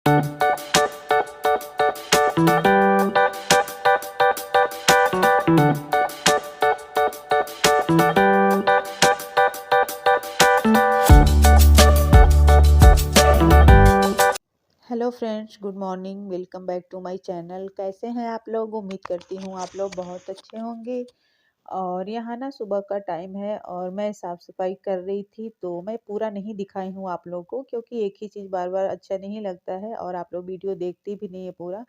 Hello friends, good morning. Welcome back to my channel. कैसे हैं आप लोग? उम्मीद करती हूँ आप लोग बहुत अच्छे होंगे। और यहाँ ना सुबह का टाइम है और मैं साफ़ सफाई कर रही थी, तो मैं पूरा नहीं दिखाई हूँ आप लोगों को, क्योंकि एक ही चीज़ बार बार अच्छा नहीं लगता है और आप लोग वीडियो देखते भी नहीं है पूरा।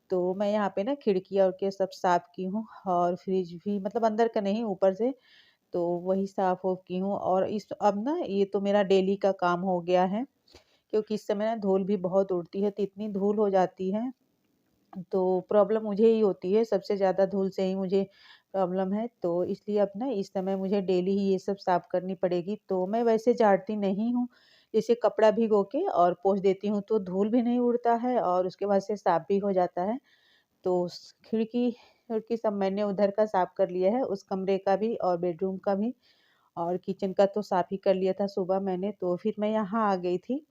तो मैं यहाँ पे ना खिड़कियाँ और के सब साफ़ की हूँ और फ्रिज भी, मतलब अंदर का नहीं, ऊपर से। तो वही साफ़ हो की हूँ और इस अब ना ये तो मेरा डेली का काम हो गया है, क्योंकि इस समय ना धूल भी बहुत उड़ती है, तो इतनी धूल हो जाती है, तो प्रॉब्लम मुझे ही होती है। सबसे ज़्यादा धूल से ही मुझे प्रॉब्लम है, तो इसलिए अब ना इस समय मुझे डेली ही ये सब साफ़ करनी पड़ेगी। तो मैं वैसे झाड़ती नहीं हूँ, जैसे कपड़ा भिगो के और पोंछ देती हूँ, तो धूल भी नहीं उड़ता है और उसके बाद से साफ़ भी हो जाता है। तो खिड़की खिड़की सब मैंने उधर का साफ़ कर लिया है, उस कमरे का भी और बेडरूम का भी, और किचन का तो साफ़ ही कर लिया था सुबह मैंने। तो फिर मैं यहाँ आ गई थी,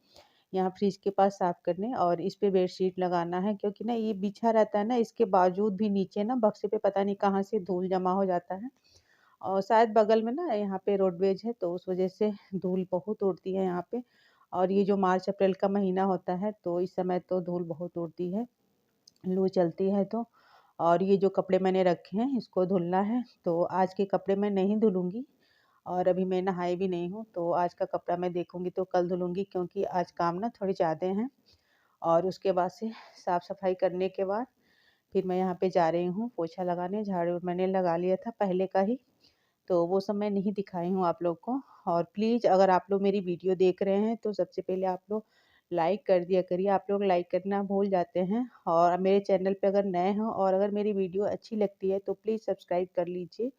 यहाँ फ्रिज के पास साफ करने, और इस पे बेडशीट लगाना है, क्योंकि ना ये बिछा रहता है ना, इसके बावजूद भी नीचे ना बक्से पे पता नहीं कहाँ से धूल जमा हो जाता है। और शायद बगल में ना यहाँ पे रोडवेज है, तो उस वजह से धूल बहुत उड़ती है यहाँ पे। और ये जो मार्च अप्रैल का महीना होता है, तो इस समय तो धूल बहुत उड़ती है, लू चलती है तो। और ये जो कपड़े मैंने रखे हैं इसको धुलना है, तो आज के कपड़े मैं नहीं धुलूंगी। और अभी मैं नहाई भी नहीं हूँ, तो आज का कपड़ा मैं देखूंगी तो कल धुलूंगी, क्योंकि आज काम ना थोड़े ज़्यादा हैं। और उसके बाद से साफ़ सफाई करने के बाद फिर मैं यहाँ पे जा रही हूँ पोछा लगाने। झाड़ू मैंने लगा लिया था पहले का ही, तो वो सब मैं नहीं दिखाई हूँ आप लोग को। और प्लीज़, अगर आप लोग मेरी वीडियो देख रहे हैं तो सबसे पहले आप लोग लाइक कर दिया करिए। आप लोग लाइक करना भूल जाते हैं। और मेरे चैनल पे अगर नए हो और अगर मेरी वीडियो अच्छी लगती है तो प्लीज़ सब्सक्राइब कर लीजिए।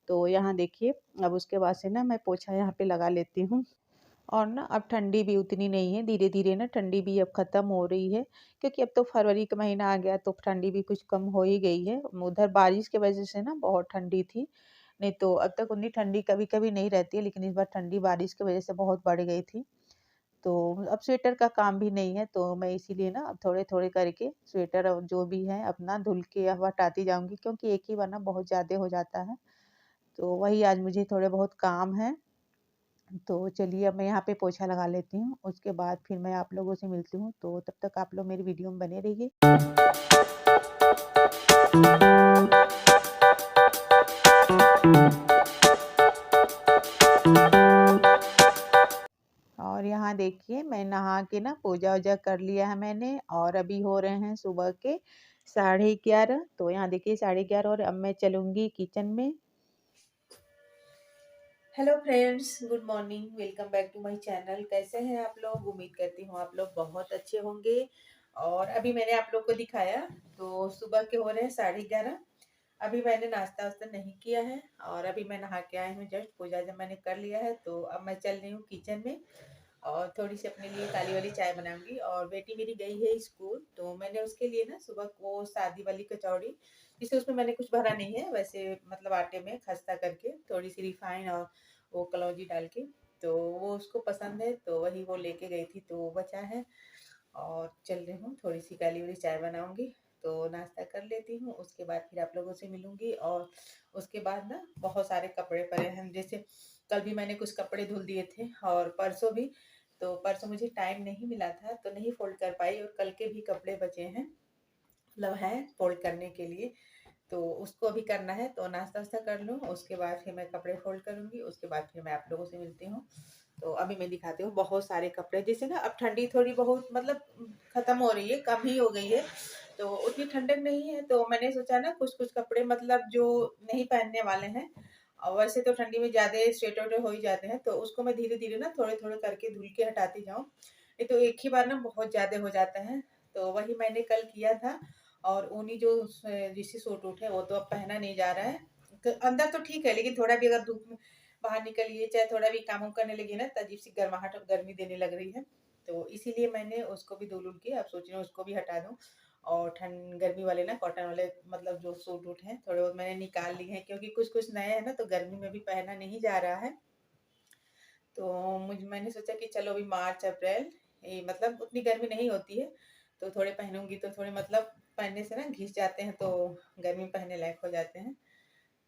तो यहाँ देखिए, अब उसके बाद से ना मैं पोछा यहाँ पे लगा लेती हूँ। और ना अब ठंडी भी उतनी नहीं है, धीरे-धीरे ना ठंडी भी अब ख़त्म हो रही है, क्योंकि अब तो फरवरी का महीना आ गया, तो ठंडी भी कुछ कम हो ही गई है। उधर बारिश की वज़ह से ना बहुत ठंडी थी, नहीं तो अब तक उतनी ठंडी कभी-कभी नहीं रहती है, लेकिन इस बार ठंडी बारिश की वज़ह से बहुत बढ़ गई थी। तो अब स्वेटर का काम भी नहीं है, तो मैं इसीलिए ना अब थोड़े-थोड़े करके स्वेटर और जो भी है अपना धुल के अब हटाती जाऊँगी, क्योंकि एक ही बार ना बहुत ज़्यादा हो जाता है। तो वही आज मुझे थोड़े बहुत काम हैं। तो चलिए, अब मैं यहाँ पे पोछा लगा लेती हूँ, उसके बाद फिर मैं आप लोगों से मिलती हूँ। तो तब तक आप लोग मेरी वीडियो में बने रहिए। और यहाँ देखिए, मैं नहा के ना पूजा-वूजा कर लिया है मैंने, और अभी हो रहे हैं सुबह के 11:30। तो यहाँ देखिए 11:30, और अब मैं चलूँगी किचन में। Hello friends, good morning. Welcome back to my channel. कैसे हैं आप लोग? उम्मीद करती हूँ आप लोग बहुत अच्छे होंगे। और अभी मैंने आप लोग को दिखाया, तो सुबह के हो रहे हैं 11:30। अभी मैंने नाश्ता-वास्ता नहीं किया है, और अभी मैं नहा के आई हूँ जस्ट। पूजा जब मैंने कर लिया है, तो अब मैं चल रही हूँ किचन में और थोड़ी-सी अपने लिए काली वाली चाय बनाऊँगी। और बेटी मेरी गई है स्कूल, तो मैंने उसके लिए ना सुबह को सादी वाली कचौड़ी, जिसे उसमें मैंने कुछ भरा नहीं है, वैसे मतलब आटे में खस्ता करके थोड़ी-सी रिफाइन और वो कलौंजी डाल के, तो वो उसको पसंद है, तो वही वो लेके गई थी, तो वो बचा है। और चल रही हूँ, थोड़ी-सी काली वाली चाय बनाऊँगी, तो नाश्ता कर लेती हूँ, उसके बाद फिर आप लोगों से मिलूँगी। और उसके बाद ना बहुत सारे कपड़े पड़े हैं, जैसे कल भी मैंने कुछ कपड़े धुल दिए थे और परसों भी। तो परसों मुझे टाइम नहीं मिला था, तो नहीं फ़ोल्ड कर पाई, और कल के भी कपड़े बचे हैं, मतलब हैं फ़ोल्ड करने के लिए। तो उसको अभी करना है, तो नाश्ता-वास्ता कर लूँ, उसके बाद फिर मैं कपड़े फ़ोल्ड करूँगी, उसके बाद फिर मैं आप लोगों से मिलती हूँ। तो अभी मैं दिखाती हूँ बहुत सारे कपड़े, जैसे ना अब ठंडी थोड़ी बहुत मतलब खत्म हो रही है, कम ही हो गई है, तो उतनी ठंडक नहीं है, तो मैंने सोचा ना कुछ-कुछ कपड़े मतलब जो नहीं पहनने वाले हैं, और वैसे तो ठंडी में ज़्यादा स्वेटर-वेटर हो ही जाते हैं, तो उसको मैं धीरे-धीरे ना थोड़े-थोड़े करके धुल के हटाती जाऊँ। नहीं तो एक ही बार ना बहुत ज़्यादा हो जाता है, तो वही मैंने कल किया था। और ऊनी जो जिससे सूट-वूट है, वो तो अब पहना नहीं जा रहा है। अंदर तो ठीक है, लेकिन थोड़ा भी अगर धूप में बाहर निकलिए, चाहे थोड़ा भी काम-वाम करने लगिए ना, तो अजीब-सी गर्माहट और गर्मी देने लग रही है। तो इसीलिए मैंने उसको भी धुल-वुल के अब सोच रही हूँ उसको भी हटा दूँ। और गर्मी वाले ना कॉटन वाले मतलब जो सूट-वूट हैं, थोड़े बहुत मैंने निकाल लिए हैं, क्योंकि कुछ-कुछ नए हैं ना, तो गर्मी में भी पहना नहीं जा रहा है। तो मैंने सोचा कि चलो अभी मार्च, अप्रैल, ये मतलब उतनी गर्मी नहीं होती है, तो थोड़े पहनूंगी तो थोड़े मतलब पहनने से ना घिस जाते हैं, तो गर्मी में पहनने लायक हो जाते हैं।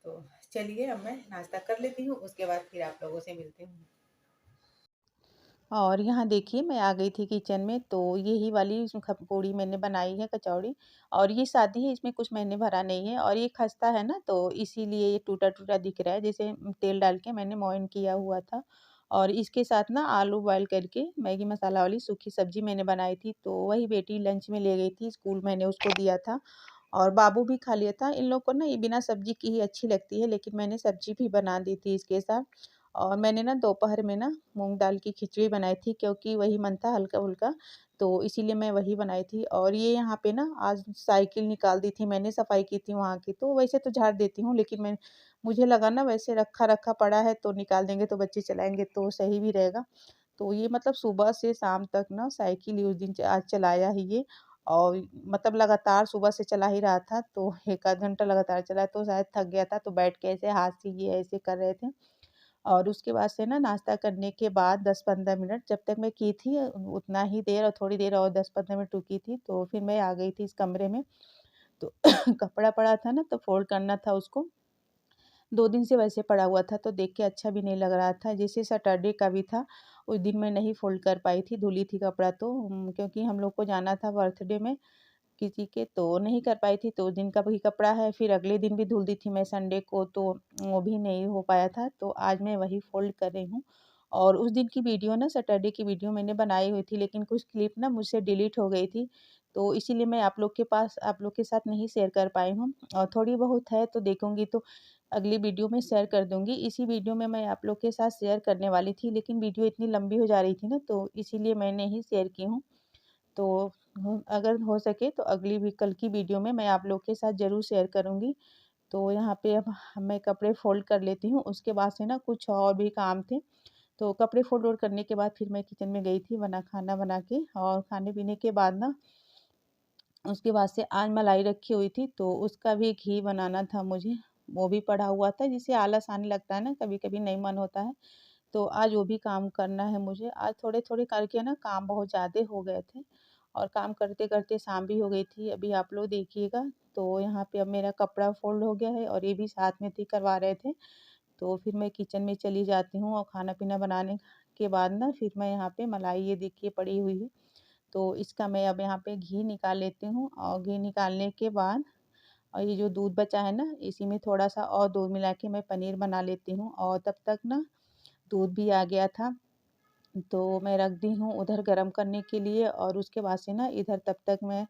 तो चलिए अब मैं नाश्ता कर लेती हूँ, उसके बाद फिर आप लोगों से मिलती हूँ। और यहाँ देखिए मैं आ गई थी किचन में, तो यही वाली पूड़ी मैंने बनाई है कचौड़ी। और ये सादी है, इसमें कुछ मैंने भरा नहीं है, और ये खस्ता है ना, तो इसीलिए ये टूटा टूटा दिख रहा है। जैसे तेल डाल के मैंने मोइन किया हुआ था। और इसके साथ ना आलू बॉयल करके मैगी मसाला वाली सूखी सब्जी मैंने बनाई थी, तो वही बेटी लंच में ले गई थी स्कूल, मैंने उसको दिया था। और बाबू भी खा लिया था। इन लोग को ना ये बिना सब्जी की ही अच्छी लगती है, लेकिन मैंने सब्जी भी बना दी थी इसके साथ। और मैंने ना दोपहर में ना मूँग दाल की खिचड़ी बनाई थी, क्योंकि वही मन था हल्का-फुल्का, तो इसीलिए मैं वही बनाई थी। और ये यहाँ पे ना आज साइकिल निकाल दी थी मैंने, सफाई की थी वहाँ की। तो वैसे तो झाड़ देती हूँ, लेकिन मुझे लगा ना वैसे रखा-रखा पड़ा है, तो निकाल देंगे तो बच्चे चलाएँगे तो सही भी रहेगा। तो ये मतलब सुबह से शाम तक ना साइकिल ही उस दिन आज चलाया ही ये। और मतलब लगातार सुबह से चला ही रहा था, तो 1 आध घंटा लगातार चलाया, तो शायद थक गया था, तो बैठ के ऐसे हाथ से ये ऐसे कर रहे थे। और उसके बाद से ना नाश्ता करने के बाद 10-15 मिनट जब तक मैं की थी, उतना ही देर और थोड़ी देर और 10-15 मिनट रुकी थी, तो फिर मैं आ गई थी इस कमरे में। तो कपड़ा पड़ा था ना, तो फ़ोल्ड करना था उसको। 2 दिन से वैसे पड़ा हुआ था, तो देख के अच्छा भी नहीं लग रहा था। जैसे सैटरडे का भी था, उस दिन मैं नहीं फ़ोल्ड कर पाई थी, धुली थी कपड़ा तो, क्योंकि हम लोग को जाना था बर्थडे में किसी के, तो नहीं कर पाई थी। तो उस दिन का वही कपड़ा है, फिर अगले दिन भी धुल दी थी मैं संडे को, तो वो भी नहीं हो पाया था। तो आज मैं वही फ़ोल्ड कर रही हूँ। और उस दिन की वीडियो ना, सैटरडे की वीडियो मैंने बनाई हुई थी, लेकिन कुछ क्लिप ना मुझसे डिलीट हो गई थी। तो इसीलिए मैं आप लोग के साथ नहीं शेयर कर पाई हूँ। और थोड़ी बहुत है तो देखूँगी, तो अगली वीडियो में शेयर कर दूँगी। इसी वीडियो में मैं आप लोग के साथ शेयर करने वाली थी, लेकिन वीडियो इतनी लंबी हो जा रही थी ना, तो इसीलिए मैंने ही शेयर की हूँ। तो अगर हो सके तो अगली कल की वीडियो में मैं आप लोग के साथ ज़रूर शेयर करूँगी। तो यहाँ पे अब मैं कपड़े फ़ोल्ड कर लेती हूँ, उसके बाद से ना कुछ और भी काम थे। तो कपड़े फ़ोल्ड वोल्ड करने के बाद फिर मैं किचन में गई थी खाना बना के, और खाने-पीने के बाद ना उसके बाद से आज मलाई रखी हुई थी, तो उसका भी घी बनाना था मुझे, वो भी पड़ा हुआ था। जिससे आलस आने लगता है ना, कभी-कभी नहीं मन होता है, तो आज वो भी काम करना है मुझे। आज थोड़े-थोड़े करके ना काम बहुत ज़्यादा हो गए थे, और काम करते-करते शाम भी हो गई थी। अभी आप लोग देखिएगा, तो यहाँ पे अब मेरा कपड़ा फ़ोल्ड हो गया है, और ये भी साथ में थी करवा रहे थे। तो फिर मैं किचन में चली जाती हूँ, और खाना-पीना बनाने के बाद ना फिर मैं यहाँ पे मलाई ये देखिए पड़ी हुई है। तो इसका मैं अब यहाँ पे घी निकाल लेती हूँ, और घी निकालने के बाद और ये जो दूध बचा है ना, इसी में थोड़ा-सा और दूध मिला के मैं पनीर बना लेती हूँ। और तब तक ना दूध भी आ गया था, तो मैं रख दी हूँ उधर गरम करने के लिए। और उसके बाद से ना इधर तब तक मैं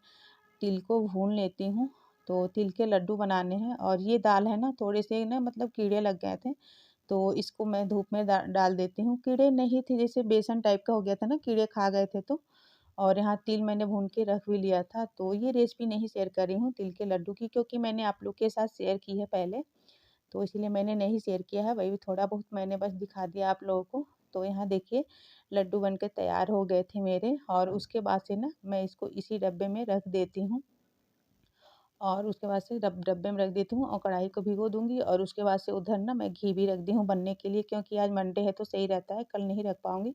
तिल को भून लेती हूँ। तो तिल के लड्डू बनाने हैं, और ये दाल है ना, थोड़े से ना मतलब कीड़े लग गए थे, तो इसको मैं धूप में डाल देती हूँ। कीड़े नहीं थे, जैसे बेसन टाइप का हो गया था ना, कीड़े खा गए थे तो। और यहाँ तिल मैंने भून के रख भी लिया था, तो ये रेसिपी नहीं शेयर कर रही हूँ तिल के लड्डू की, क्योंकि मैंने आप लोग के साथ शेयर की है पहले, तो इसीलिए मैंने नहीं शेयर किया है। वही थोड़ा बहुत मैंने बस दिखा दिया आप लोगों को। तो यहाँ देखिए लड्डू बनके तैयार हो गए थे मेरे, और उसके बाद से ना मैं इसको इसी डब्बे में रख देती हूँ। और उसके बाद से डब्बे में रख देती हूँ, और कढ़ाई को भिगो दूँगी, और उसके बाद से उधर ना मैं घी भी रख दी हूँ बनने के लिए, क्योंकि आज मंडे है तो सही रहता है, कल नहीं रख पाऊँगी,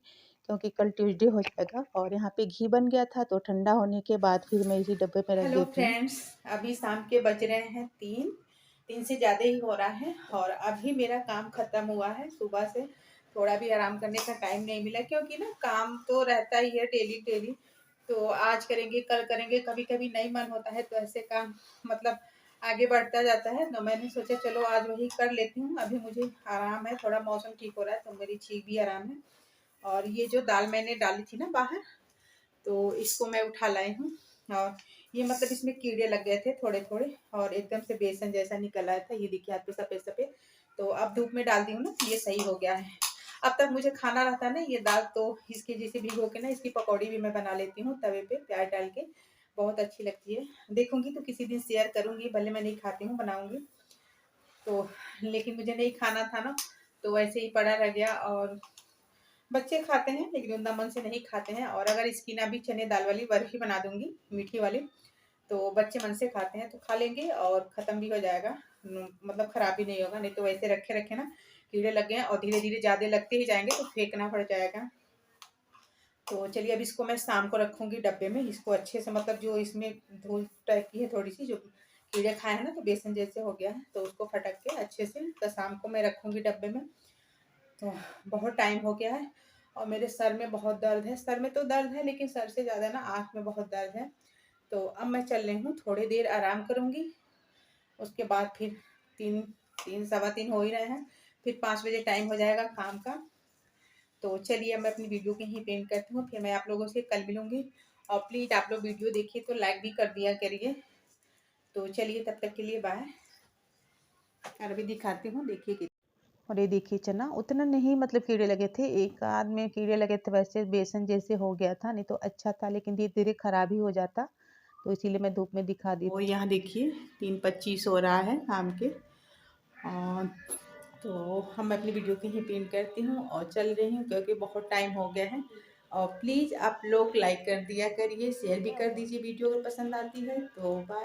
क्योंकि कल ट्यूसडे हो जाएगा। और यहाँ पे घी बन गया था, तो ठंडा होने के बाद फिर मैं इसी डब्बे में रख हेलो देती हूँ। फ्रेंड्स, अभी शाम के बज रहे हैं 3 से ज़्यादा ही हो रहा है, और अभी मेरा काम ख़त्म हुआ है। सुबह से थोड़ा भी आराम करने का टाइम नहीं मिला, क्योंकि ना काम तो रहता ही है डेली डेली। तो आज करेंगे कल करेंगे, कभी कभी नहीं मन होता है, तो ऐसे काम मतलब आगे बढ़ता जाता है। तो मैंने सोचा चलो आज वही कर लेती हूँ। अभी मुझे आराम है, थोड़ा मौसम ठीक हो रहा है, तो मेरी चीख भी आराम है। और ये जो दाल मैंने डाली थी ना बाहर, तो इसको मैं उठा लाई हूँ। और ये मतलब इसमें कीड़े लग गए थे थोड़े थोड़े, और एकदम से बेसन जैसा निकल आया था, ये देखिए हाथ पे सफेद सफेद। तो अब धूप में डाल दी हूँ ना, तो ये सही हो गया है। अब तक मुझे खाना रहता है ना ये दाल, तो इसके जैसे भिगो के ना इसकी पकौड़ी भी मैं बना लेती हूँ तवे पे प्याज डाल के, बहुत अच्छी लगती है। देखूंगी तो किसी दिन शेयर करूंगी, भले मैं नहीं खाती हूँ, बनाऊंगी तो। लेकिन मुझे नहीं खाना था ना, तो वैसे ही पड़ा रह गया। और बच्चे खाते हैं, लेकिन उतना मन से नहीं खाते हैं। और अगर इसकी ना भी चने दाल वाली बर्फी बना दूंगी मीठी वाली, तो बच्चे मन से खाते हैं, तो खा लेंगे और खत्म भी हो जाएगा। मतलब खराब भी नहीं होगा, नहीं तो वैसे रखे रखे ना कीड़े लग गए, और धीरे धीरे ज्यादा लगते ही जाएंगे तो फेंकना पड़ जाएगा। तो चलिए अब इसको मैं शाम को रखूँगी डब्बे में। इसको अच्छे से मतलब जो इसमें धूल टाइप की है थोड़ी-सी, जो कीड़े खाए हैं ना, तो बेसन जैसे हो गया है, तो उसको फटक के अच्छे से तो शाम को मैं रखूँगी डब्बे में। तो बहुत टाइम हो गया है और मेरे सर में बहुत दर्द है। सर में तो दर्द है, लेकिन सर से ज़्यादा ना आँख में बहुत दर्द है। तो अब मैं चल रही हूँ, थोड़ी देर आराम करूँगी। उसके बाद फिर 3 3 सवा 3 हो ही रहे हैं। फिर 5 बजे टाइम हो जाएगा काम का। तो चलिए मैं अपनी वीडियो को यहीं पेंट करती हूँ, फिर मैं आप लोगों से कल मिलूँगी। और प्लीज़ आप लोग वीडियो देखिए तो लाइक भी कर दिया करिए। तो चलिए तब तक के लिए बाय। और अभी दिखाती हूँ, देखिए कि और ये देखिए चना उतना नहीं मतलब कीड़े लगे थे, एक आध में कीड़े लगे थे, वैसे बेसन जैसे हो गया था, नहीं तो अच्छा था लेकिन धीरे-धीरे खराब ही हो जाता, तो इसीलिए मैं धूप में दिखा दी। और यहाँ देखिए 3:25 हो रहा है शाम के। और तो हम मैं अपनी वीडियो को ही पिन करती हूँ और चल रही हूँ, क्योंकि बहुत टाइम हो गया है। और प्लीज़ आप लोग लाइक कर दिया करिए, शेयर भी कर दीजिए वीडियो अगर पसंद आती है। तो बाय।